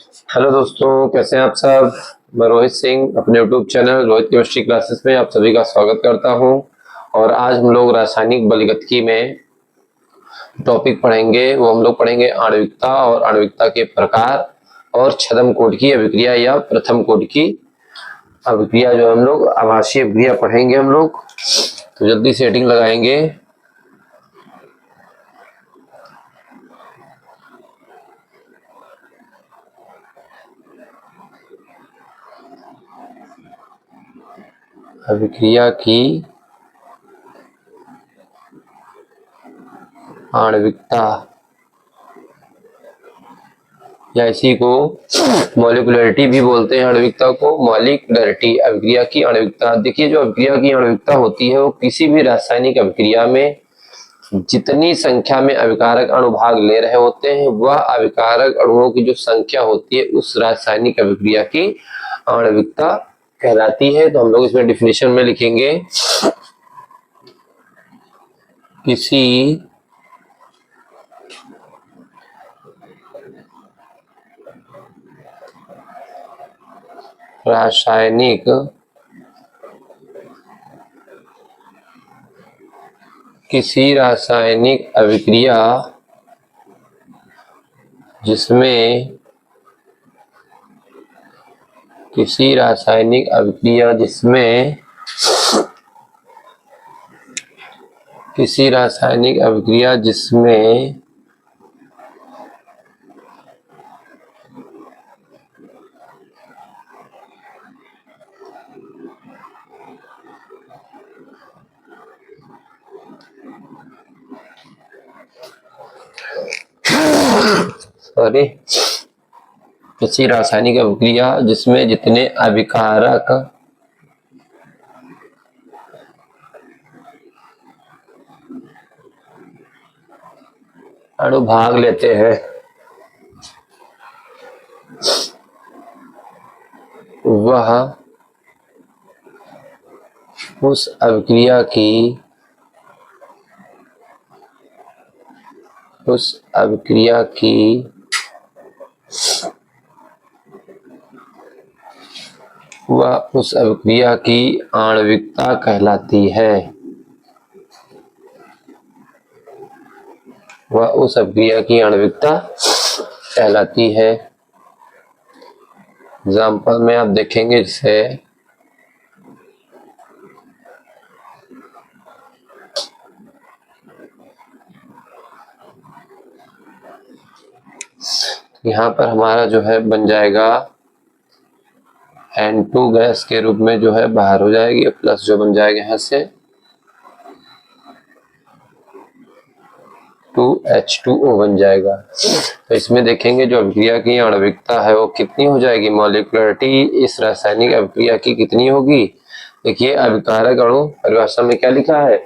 Hello दोस्तों, कैसे हैं आप सब। मैं रोहित सिंह अपने YouTube channel Rohit chemistry classes में आप सभी का स्वागत करता हूं। और आज हम लोग रासायनिक बलगतिकी में टॉपिक पढ़ेंगे। वो हम लोग पढ़ेंगे आणविकता और आणविकता के प्रकार और छद्म कोटि की अभिक्रिया या प्रथम कोटि की अभिक्रिया, जो हम लोग आभासीय अभिक्रिया पढ़ेंगे हम लोग। तो जल्दी से हेडिंग लगाएंगे। अभिक्रिया की आणविकता या इसी को मॉलिक्युलरिटी भी बोलते हैं। आणविकता को मॉलिक्युलरिटी, अभिक्रिया की आणविकता। देखिए, जो अभिक्रिया की आणविकता होती है वो किसी भी रासायनिक अभिक्रिया में जितनी संख्या में अभिकारक अणु भाग ले रहे होते हैं वह अभिकारक अणुओं की जो संख्या होती है उस रासायनिक अभिक्रिया की आणविकता कहलाती है। तो हम लोग इसमें डिफिनेशन में लिखेंगे, किसी रासायनिक अभिक्रिया जिसमें किसी रासायनिक अभिक्रिया जिसमें किसी रासायनिक अभिक्रिया जिसमें जितने अभिकारक अणु भाग लेते हैं वह उस अभिक्रिया की आणविकता कहलाती है। वह उस अभिक्रिया की आणविकता कहलाती है। एग्जाम्पल में आप देखेंगे, जैसे यहाँ पर हमारा जो है बन जाएगा N2 गैस के रूप में जो है बाहर हो जाएगी, प्लस जो बन जाएगा यहाँ से 2H2O बन जाएगा। तो इसमें देखेंगे जो अभिक्रिया की आणविकता है वो कितनी हो जाएगी, मॉलिक्युलरिटी इस रासायनिक अभिक्रिया की कितनी होगी। देखिए, अभिकारक अणु परिभाषा में क्या लिखा है,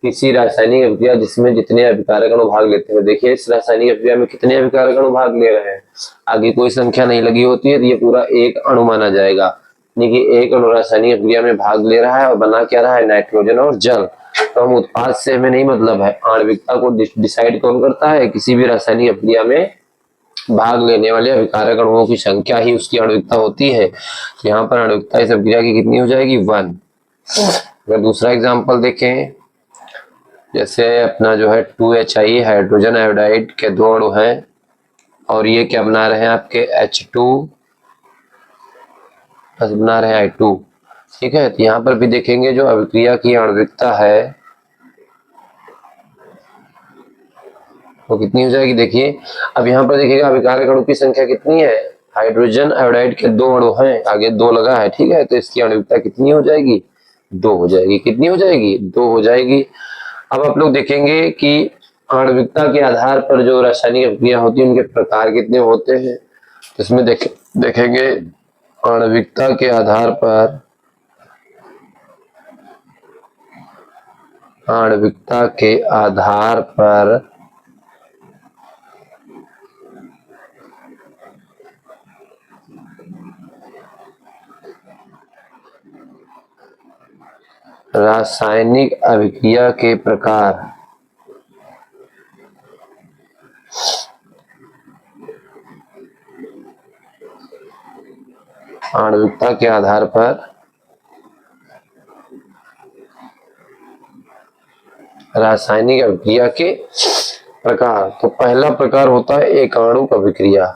किसी रासायनिक अभिक्रिया जिसमें जितने अभिकारक अणु भाग लेते हैं। देखिए, इस रासायनिक अभिक्रिया में कितने अभिकारक अणु भाग ले रहे हैं, आगे कोई संख्या नहीं लगी होती है तो ये पूरा एक अणु माना जाएगा। यानी कि एक अणु रासायनिक अभिक्रिया में भाग ले रहा है और बना क्या रहा है, नाइट्रोजन और जल। तो हम उत्पाद से हमें नहीं मतलब है, आणविकता को डिसाइड कौन करता है, किसी भी रासायनिक अभिक्रिया में भाग लेने वाले अभिकारक अणुओं की संख्या ही उसकी आणविकता होती है। यहाँ पर आणविकता इस अभिक्रिया की कितनी हो जाएगी, 1। अगर दूसरा एग्जांपल देखें, जैसे अपना जो है 2HI हाइड्रोजन आयोडाइड के दो अणु हैं और ये क्या बना रहे हैं, आपके H2 प्लस बना रहे हैं I2। ठीक है, तो यहाँ पर भी देखेंगे जो अभिक्रिया की आणविकता है वो कितनी हो जाएगी। देखिए, अब यहाँ पर देखिएगा अभिकारक अणु की संख्या कितनी है, हाइड्रोजन आयोडाइड के दो अणु हैं, आगे 2 लगा है। ठीक है, तो इसकी आणविकता कितनी हो जाएगी, 2 हो जाएगी। कितनी हो जाएगी, 2 हो जाएगी। अब आप लोग देखेंगे कि आणविकता के आधार पर जो रासायनिक अभिक्रिया होती है उनके प्रकार कितने होते हैं। इसमें देखेंगे आणविकता के आधार पर रासायनिक अभिक्रिया के प्रकार आणविकता के आधार पर रासायनिक अभिक्रिया के प्रकार। तो पहला प्रकार होता है एकाणुक अभिक्रिया।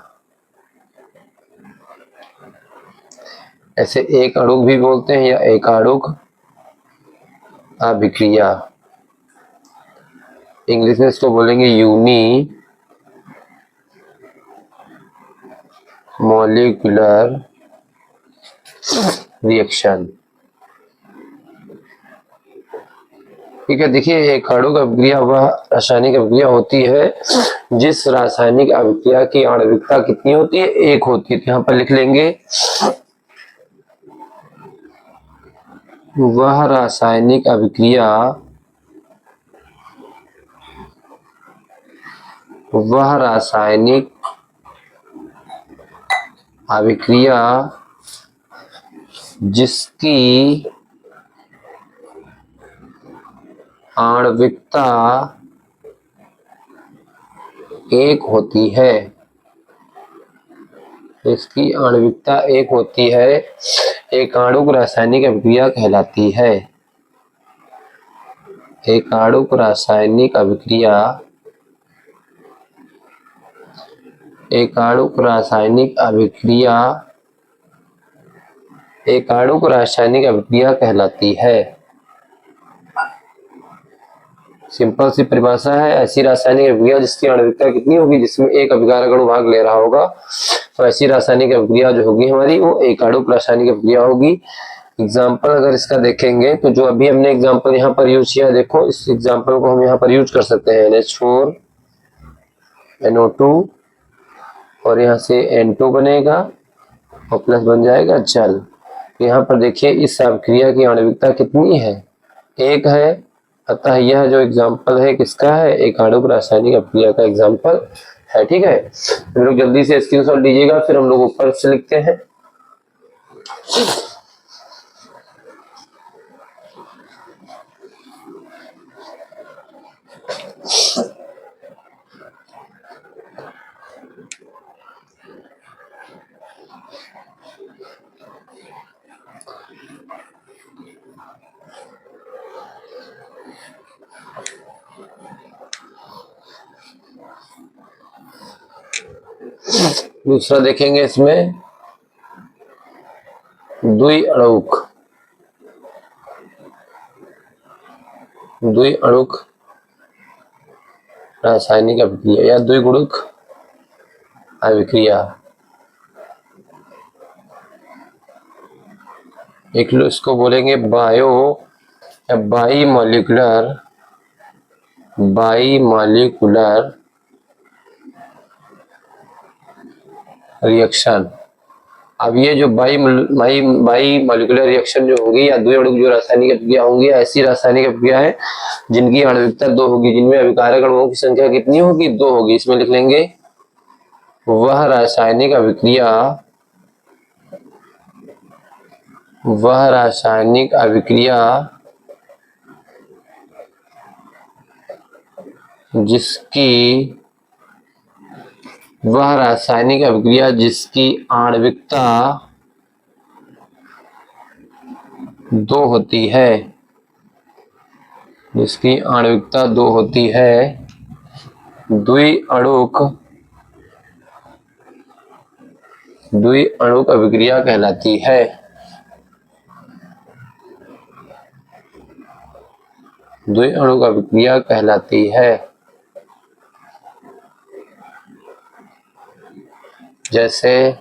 ऐसे एक अणुक भी बोलते हैं या एकाणुक अभिक्रिया। इंग्लिश में इसको बोलेंगे यूनी मॉलिक्यूलर रिएक्शन। ठीक है, देखिए एकाणुक अभिक्रिया वह रासायनिक अभिक्रिया होती है जिस रासायनिक अभिक्रिया की आणविकता कितनी होती है, एक होती है। तो यहाँ पर लिख लेंगे वह रासायनिक अभिक्रिया जिसकी आणविकता एक होती है, इसकी आणविकता एक होती है, एकाणुक रासायनिक अभिक्रिया कहलाती है। एकाणुक रासायनिक अभिक्रिया एकाणुक रासायनिक अभिक्रिया कहलाती है। सिंपल सी परिभाषा है, ऐसी रासायनिक अभिक्रिया जिसकी आणविकता कितनी होगी, जिसमें एक अभिकारक अणु भाग ले रहा होगा, तो ऐसी रासायनिक अभिक्रिया जो होगी हमारी वो एकाणुक रासायनिक अभिक्रिया होगी। एग्जाम्पल अगर इसका देखेंगे तो जो अभी हमने एग्जाम्पल यहाँ पर यूज किया, देखो इस एग्जाम्पल को हम यहाँ पर यूज कर सकते हैं। NH4 NO2 और यहाँ से N2 बनेगा और प्लस बन जाएगा जल। यहाँ पर देखिए इस अभिक्रिया की आणविकता कितनी है, एक है। अतः यह जो एग्जाम्पल है किसका है, एकाणुक रासायनिक अभिक्रिया का एग्जाम्पल है। ठीक है, हम लोग जल्दी से स्क्रीनशॉट लीजिएगा, फिर हम लोग ऊपर से लिखते हैं। दूसरा देखेंगे, इसमें द्विअणुक रासायनिक अभिक्रिया या द्विगुणिक अभिक्रिया। एक लोग इसको बोलेंगे बायो या बाई मॉलिक्यूलर रिएक्शन। अब ये जो बाई मॉलिक्यूलर रिएक्शन जो होगी या द्विअणुक जो रासायनिक अभिक्रिया होंगी, ऐसी रासायनिक अभिक्रिया है जिनकी आणविकता 2 होगी, जिनमें अभिकारक अणुओं की संख्या कितनी होगी, 2 होगी। इसमें लिख लेंगे वह रासायनिक अभिक्रिया जिसकी आणविकता 2 होती है, द्विअणुक अभिक्रिया कहलाती है। द्विअणुक अभिक्रिया कहलाती है। जैसे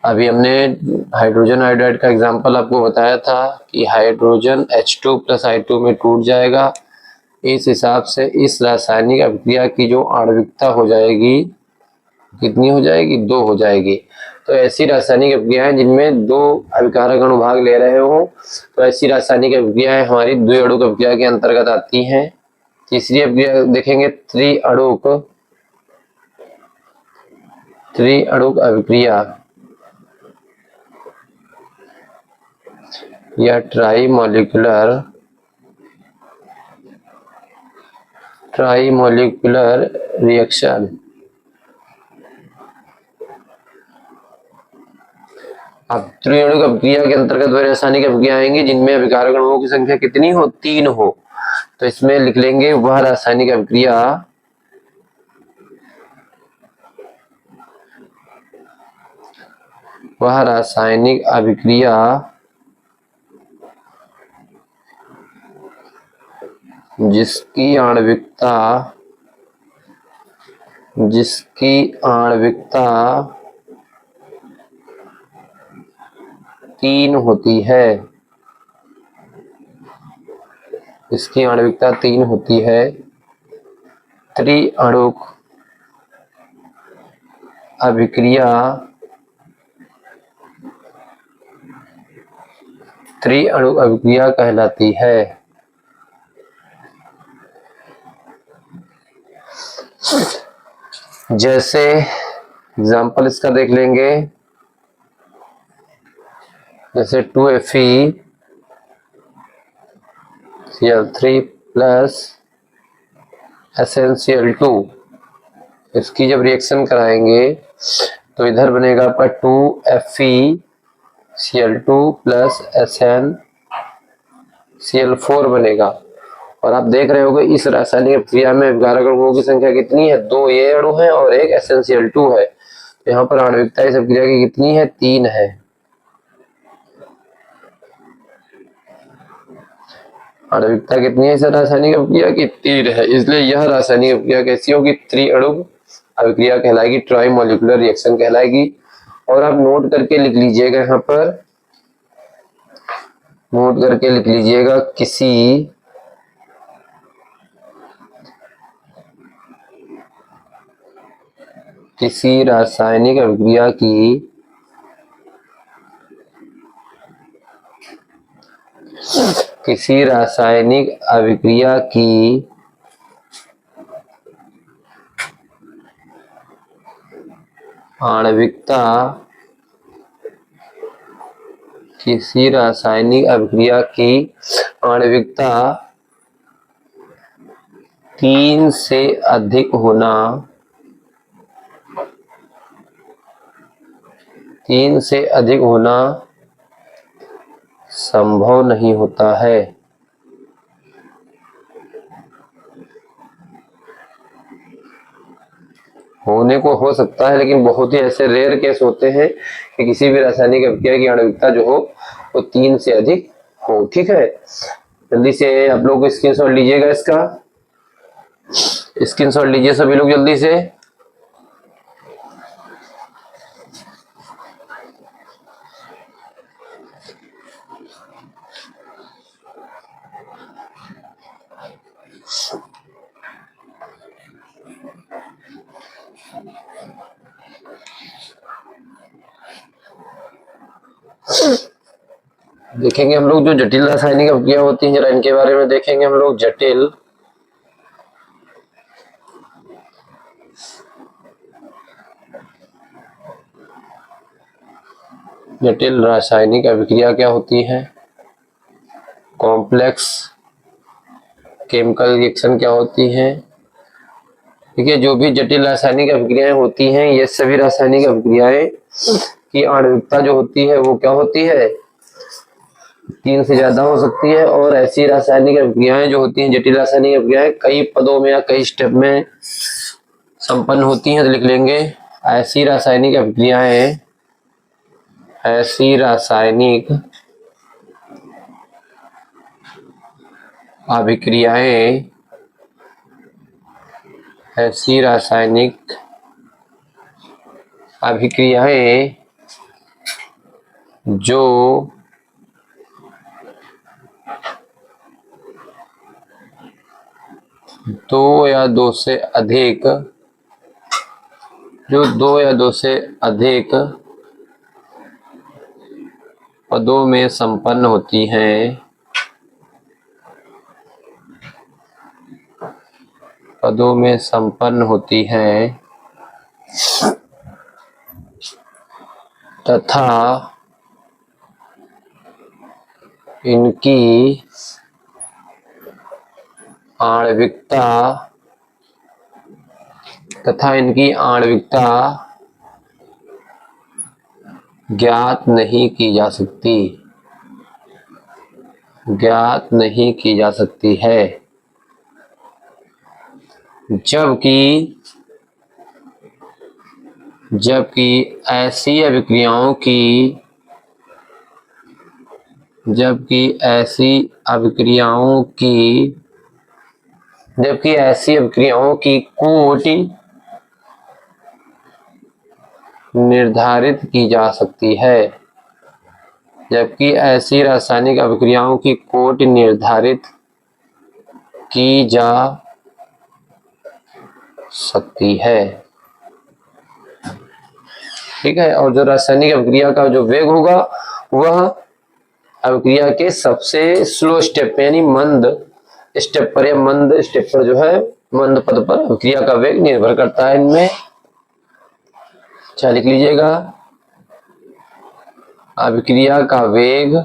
अभी हमने हाइड्रोजन आयोडाइड का एग्जांपल आपको बताया था कि हाइड्रोजन H2 + I2 में टूट जाएगा। इस हिसाब से इस रासायनिक अभिक्रिया की जो आणविकता हो जाएगी, कितनी हो जाएगी, 2 हो जाएगी। तो ऐसी रासायनिक अभिक्रियाएं जिनमें 2 अभिकारक अणु भाग ले रहे हो, तो ऐसी रासायनिक अभिक्रियाएं हमारी द्विअणुक अभिक्रिया के अंतर्गत आती हैं। तीसरी अभिक्रिया देखेंगे त्रिअणुक अभिक्रिया या ट्राई मॉलिक्यूलर रिएक्शन। अब त्रिअणुक अभिक्रिया के अंतर्गत वह रासायनिक अभिक्रिया आएंगी जिनमें अभिकारक अणुओं की संख्या कितनी हो, 3 हो। तो इसमें लिख लेंगे वह रासायनिक अभिक्रिया जिसकी आणविकता 3 होती है, इसकी आणविकता 3 होती है। त्रिअणुक अभिक्रिया कहलाती है। जैसे एग्जाम्पल इसका देख लेंगे, जैसे 2FeCl3 प्लस SnCl2, इसकी जब रिएक्शन कराएंगे तो इधर बनेगा आपका 2FeCl2 प्लस SnCl4 बनेगा। और आप देख रहे होगे इस रासायनिक अभिक्रिया में अभिकारक अणुओं की संख्या कितनी है, 2 ये अणु है और एक SnCl2 है। तो यहाँ पर आणविकता इस अभिक्रिया की कितनी है, 3 है। आणविकता कितनी है इस रासायनिक अभिक्रिया की, 3 है। इसलिए यह रासायनिक अभिक्रिया कैसी होगी, त्रिअणुक अभिक्रिया कहलाएगी, ट्राई मॉलिक्यूलर रिएक्शन कहलाएगी। और आप नोट करके लिख लीजिएगा, यहाँ पर नोट करके लिख लीजिएगा, किसी रासायनिक अभिक्रिया की आणविकता 3 से अधिक होना संभव नहीं होता है। होने को हो सकता है, लेकिन बहुत ही ऐसे रेयर केस होते हैं कि किसी भी रासायनिक अभिक्रिया की आणविकता जो हो वो 3 से अधिक हो। ठीक है, जल्दी से आप लोग स्क्रीनशॉट लीजिएगा, इसका स्क्रीनशॉट लीजिए सभी लोग जल्दी से। देखेंगे हम लोग जो जटिल रासायनिक अभिक्रिया होती है, जरा इनके बारे में देखेंगे हम लोग। जटिल रासायनिक अभिक्रिया क्या होती है, कॉम्प्लेक्स केमिकल रिएक्शन क्या होती है। ठीक है, जो भी जटिल रासायनिक अभिक्रियाएं होती हैं, ये सभी रासायनिक अभिक्रियाएं की आणविकता जो होती है वो क्या होती है, 3 से ज्यादा हो सकती है। और ऐसी रासायनिक अभिक्रियाएं जो होती हैं, जटिल रासायनिक अभिक्रियाएं कई पदों में या कई स्टेप में संपन्न होती हैं। तो लिख लेंगे ऐसी रासायनिक अभिक्रियाएं जो 2 या 2 से अधिक पदों में संपन्न होती हैं, तथा इनकी आणविकता ज्ञात नहीं की जा सकती, ज्ञात नहीं की जा सकती है। जबकि जबकि ऐसी अभिक्रियाओं की जबकि ऐसी अभिक्रियाओं की जबकि ऐसी अभिक्रियाओं की कोटि निर्धारित की जा सकती है। जबकि ऐसी रासायनिक अभिक्रियाओं की कोटि निर्धारित की जा सकती है। ठीक है। और जो रासायनिक अभिक्रिया का जो वेग होगा वह अभिक्रिया के सबसे स्लो स्टेप यानी मंद स्टेप पर या मंद स्टेप पर जो है मंद पद पर अभिक्रिया का वेग निर्भर करता है इनमें। अच्छा लिख लीजिएगा, अभिक्रिया का वेग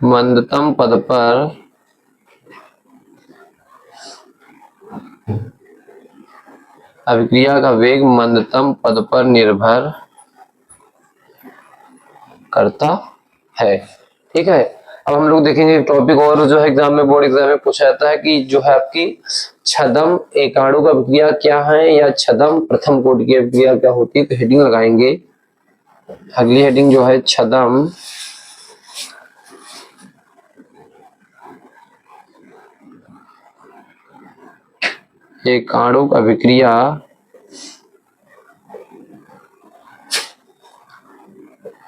मंदतम पद पर अभिक्रिया का वेग मंदतम पद पर निर्भर करता है। ठीक है। अब हम लोग देखेंगे टॉपिक और जो है एग्जाम में बोर्ड एग्जाम में पूछा जाता है कि जो है आपकी छदम एकाणु का अभिक्रिया क्या है या छदम प्रथम कोटि की अभिक्रिया क्या होती है, तो हेडिंग लगाएंगे। अगली हेडिंग जो है छदम एकाणु का अभिक्रिया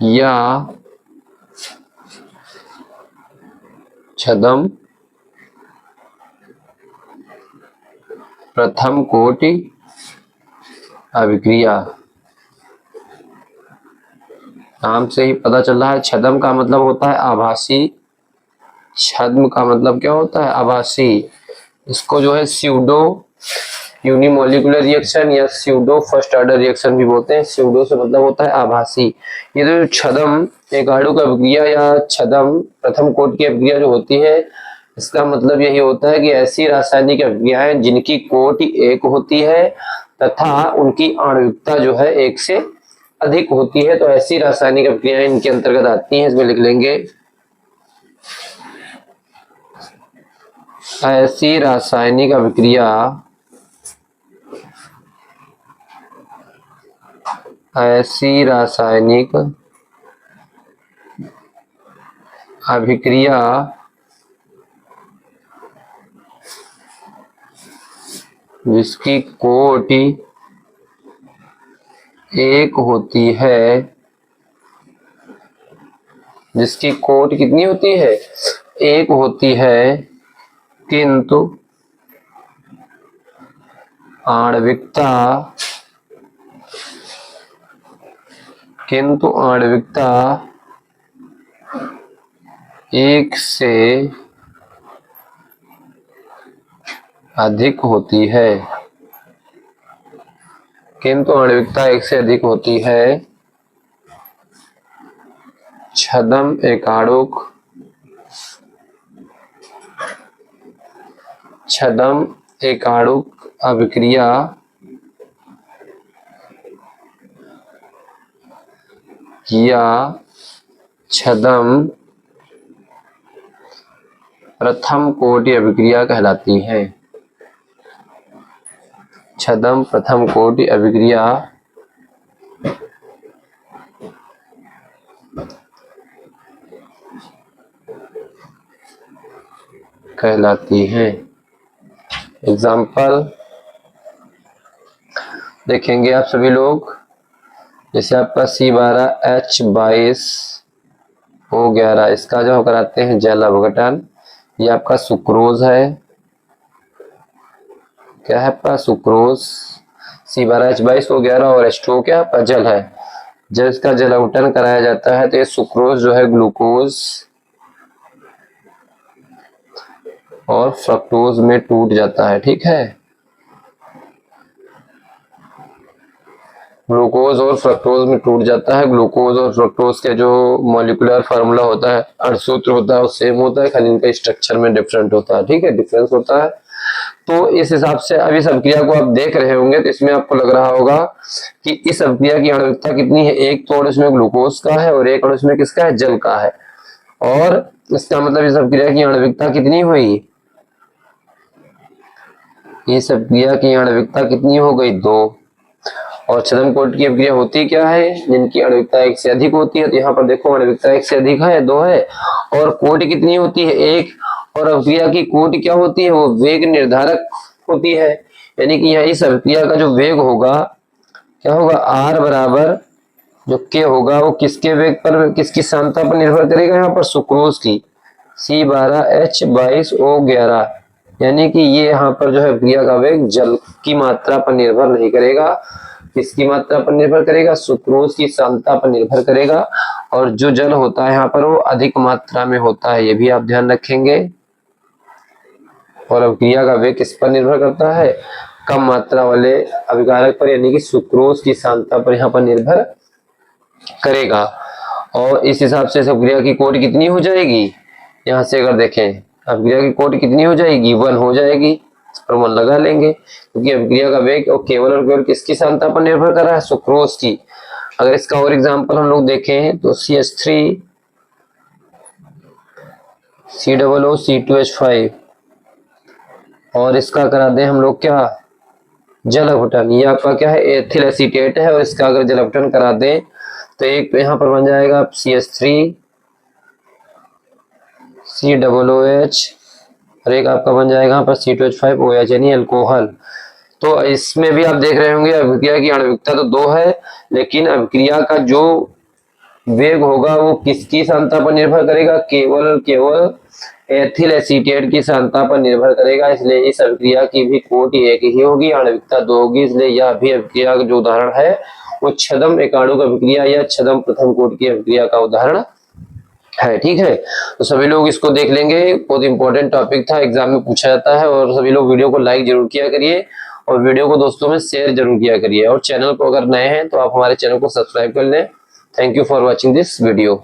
या छदम प्रथम कोटि अभिक्रिया। नाम से ही पता चल रहा है छदम का मतलब होता है आभासी, छद्म का मतलब क्या होता है आभासी। इसको जो है स्यूडो यूनिमोलिकुलर रिएक्शन या स्यूडो फर्स्ट ऑर्डर रिएक्शन भी बोलते हैं। स्यूडो से मतलब होता है आभासी। ये जो छदम एकाणु का अभिक्रिया या छदम प्रथम कोटि की अभिक्रिया जो होती है इसका मतलब यही होता है कि ऐसी रासायनिक अभिक्रियाएं जिनकी कोटि एक होती है तथा उनकी आणविकता जो है एक से अधिक होती है, तो ऐसी रासायनिक अभिक्रियाएं इनके अंतर्गत आती हैं। इसमें लिख लेंगे ऐसी रासायनिक अभिक्रिया जिसकी कोटि एक होती है, जिसकी कोटि कितनी होती है एक होती है, किंतु आणविकता एक से अधिक होती है, किंतु आणविकता एक से अधिक होती है। छदम एकाणुक अभिक्रिया या छदम प्रथम कोटि अभिक्रिया कहलाती है। छदम प्रथम कोटि अभिक्रिया कहलाती है। एग्जाम्पल देखेंगे आप सभी लोग, जैसे आपका C12H22O11 इसका जो कराते हैं जल अपघटन, ये आपका सुक्रोज है। क्या है आपका सुक्रोज, C12H22O11 और H2O क्या आपका जल है। जब इसका जल अपघटन कराया जाता है तो ये सुक्रोज जो है ग्लूकोज और फ्रक्टोज में टूट जाता है। ठीक है, ग्लूकोज और फ्रक्टोज में टूट जाता है। ग्लूकोज और फ्रक्टोज के जो मॉलिक्यूलर फार्मूला होता है, अणुसूत्र होता है, वो सेम होता है, खाली इनका स्ट्रक्चर में डिफरेंट होता है। ठीक है, डिफरेंस होता है। तो इस हिसाब से अब इस अभिक्रिया को आप देख रहे होंगे तो इसमें आपको लग रहा होगा कि इस अभिक्रिया की आणविकता कितनी है। एक तो इसमें ग्लूकोज का है और एक इसमें किसका है, जल का है। और इसका मतलब इस अभिक्रिया की आणविकता कितनी हुई, इस अभिक्रिया की आणविकता कितनी हो गई, 2। और छद्म-कोट की अभिक्रिया होती क्या है, जिनकी आणविकता 1 से अधिक होती है। तो यहाँ पर देखो आणविकता 1 से अधिक है, 2 है, और कोटि कितनी होती है, 1। और अभिक्रिया की कोटि क्या होती है, वो वेग निर्धारक होती है। यानी कि यहाँ इस अभिक्रिया का जो वेग होगा क्या होगा, R बराबर जो K होगा वो किसके वेग पर, किसकी सांद्रता पर निर्भर करेगा, यहाँ पर सुक्रोज की, C12H22O11। यानी कि ये यहाँ पर जो है अभिक्रिया का वेग जल की मात्रा पर निर्भर नहीं करेगा, किसकी मात्रा पर निर्भर करेगा, सुक्रोज की सांद्रता पर निर्भर करेगा। और जो जल होता है यहाँ पर वो अधिक मात्रा में होता है, ये भी आप ध्यान रखेंगे। और अभिक्रिया का वेग किस पर निर्भर करता है, कम मात्रा वाले अभिकारक पर, यानी कि सुक्रोज की सांद्रता पर यहाँ पर निर्भर करेगा। और इस हिसाब से अभिक्रिया की कोटि कितनी हो जाएगी, यहाँ से अगर देखें अभिक्रिया की कोटि कितनी हो जाएगी, 1 हो जाएगी। इस पर 1 लगा लेंगे, क्योंकि अभिक्रिया का वेग और केवल किसकी सांद्रता पर निर्भर कर रहा है, सुक्रोज की। अगर इसका और एग्जांपल हम लोग देखें तो CH3 C00C2H5, और इसका करा दें हम लोग क्या, जल अपघटन। ये आपका क्या है, एथिल एसीटेट है, और इसका अगर जल अपघटन करा दें तो एक यहाँ पर बन जाएगा CH3 COOH, और एक आपका बन जाएगा यहाँ पर C2H5OH, यानी अल्कोहल। तो इसमें भी आप देख रहे होंगे अभिक्रिया की आणविकता तो 2 है, लेकिन अभिक्रिया का जो वेग होगा वो किसकी सांद्रता पर निर्भर करेगा, केवल एथिल एसीटेट की सांद्रता पर निर्भर करेगा। इसलिए इस अभिक्रिया की भी कोटि 1 ही होगी, आणविकता 2 होगी। इसलिए यह भी अभिक्रिया का जो उदाहरण है वो छद्म एकाणुक अभिक्रिया या छद्म प्रथम कोटि की अभिक्रिया का उदाहरण है। ठीक है, तो सभी लोग इसको देख लेंगे, बहुत इंपॉर्टेंट टॉपिक था, एग्जाम में पूछा जाता है। और सभी लोग वीडियो को लाइक जरूर किया करिए, और वीडियो को दोस्तों में शेयर जरूर किया करिए। और चैनल को अगर नए हैं तो आप हमारे चैनल को सब्सक्राइब कर लें। Thank you for watching this video.